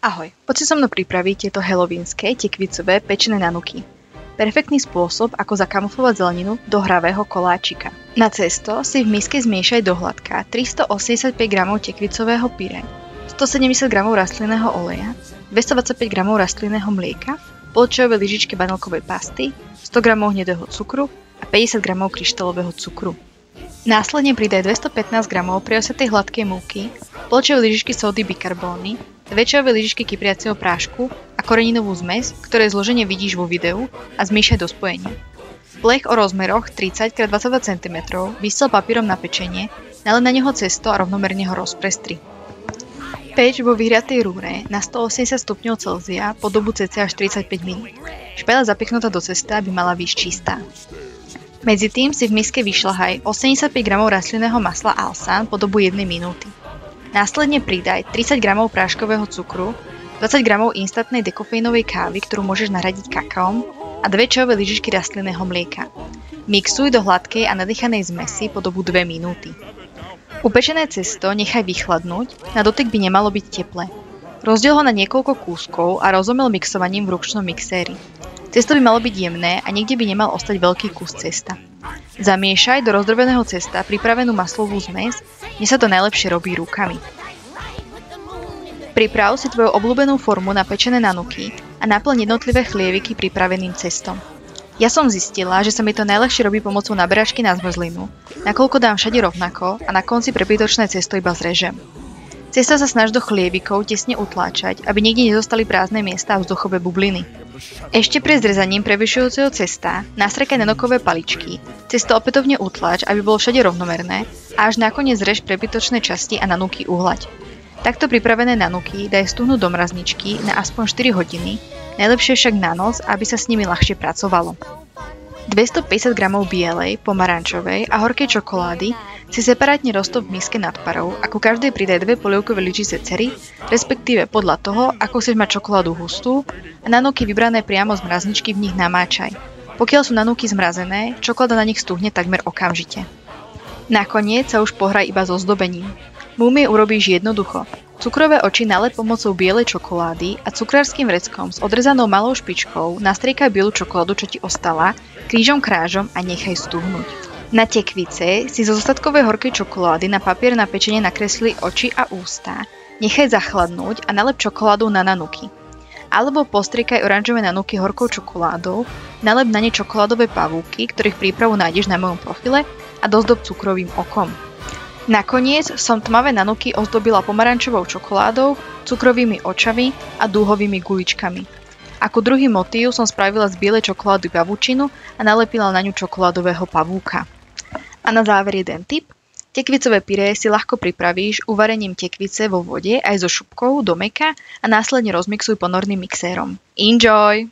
Ahoj, poď si so mnou pripraviť tieto halloweenské tekvicové pečené nanuky. Perfektný spôsob, ako zakamuflovať zeleninu do hravého koláčika. Na cesto si v miske zmiešaj do hladka 385 g tekvicového pyré, 170 g rastlinného oleja, 225 g rastlinného mlieka, pol čajovej lyžičky vanilkovej pasty, 100 g hnedého cukru a 50 g kryštálového cukru. Následne pridaj 215 g priosatej hladkej múky, pol čajovej lyžičky sódy bikarbóny, 2 čajové lyžičky kypriaceho prášku a koreninovú zmes, ktoré zloženie vidíš vo videu, a zmiešaj do spojenia. Plech o rozmeroch 30 x 22 cm vystel papierom na pečenie, nalej na neho cesto a rovnomerne ho rozprestri. Peč vo vyhriatej rúre na 180 stupňov Celzia po dobu cca až 45 minút. Špeľa zapichnutá do cesta by mala byť čistá. Medzi tým si v miske vyšľahaj 85 g rastlinného masla Alsan po dobu 1 minúty. Následne pridaj 30 g práškového cukru, 20 g instantnej dekofeínovej kávy, ktorú môžeš nahradiť kakaom, a 2 čajové lyžičky rastlinného mlieka. Mixuj do hladkej a nadýchanej zmesi po dobu 2 minúty. Upečené cesto nechaj vychladnúť, na dotyk by nemalo byť teplé. Rozdiel ho na niekoľko kúskov a rozomel mixovaním v ručnom mixéri. Cesto by malo byť jemné a nikde by nemal ostať veľký kus cesta. Zamiešaj do rozdrobeného cesta pripravenú maslovú zmes, kde sa to najlepšie robí rukami. Priprav si tvoju obľúbenú formu na pečené nanuky a naplň jednotlivé chlieviky pripraveným cestom. Ja som zistila, že sa mi to najľahšie robí pomocou naberačky na zmrzlinu, nakoľko dám všade rovnako a na konci prebytočné cesto iba zrežem. Cesto sa snaž do chlievikov tesne utláčať, aby nikde nezostali prázdne miesta a vzduchové bubliny. Ešte pred zrezaním prevyšujúceho cesta nastrekaj nanukové paličky, cesto opätovne utlač, aby bolo všade rovnomerné, a až nakoniec zrež prebytočné časti a nanuky uhlaď. Takto pripravené nanuky daj stuhnúť do mrazničky na aspoň 4 hodiny, najlepšie však na noc, aby sa s nimi ľahšie pracovalo. 250 g bielej, pomarančovej a horkej čokolády si separátne roztop v miske nad parou a ku každej pridaj 2 polievkové lyžice cery, respektíve podľa toho, ako chceš mať čokoládu hustú, a nanuky vybrané priamo z mrazničky v nich namáčaj. Pokiaľ sú nanuky zmrazené, čokoláda na nich stuhne takmer okamžite. Nakoniec sa už pohraj iba so zdobením. Múmie urobíš jednoducho. Cukrové oči nalej pomocou bielej čokolády a cukrárskym vreckom s odrezanou malou špičkou nastriekaj bielu čokoládu, čo ti ostala, krížom krážom a nechaj stuhnúť. Na tekvice si zo zostatkovej horkej čokolády na papier na pečenie nakresli oči a ústa, nechaj zachladnúť a nalep čokoládu na nanuky. Alebo postriekaj oranžové nanuky horkou čokoládou, nalep na ne čokoládové pavúky, ktorých prípravu nájdeš na mojom profile, a dozdob cukrovým okom. Nakoniec som tmavé nanuky ozdobila pomarančovou čokoládou, cukrovými očami a dúhovými guličkami. Ako druhý motív som spravila z bielej čokolády pavučinu a nalepila na ňu čokoládového pavúka. A na záver jeden tip. Tekvicové pyré si ľahko pripravíš uvarením tekvice vo vode aj so šupkou do mäka a následne rozmixuj ponorným mixérom. Enjoy!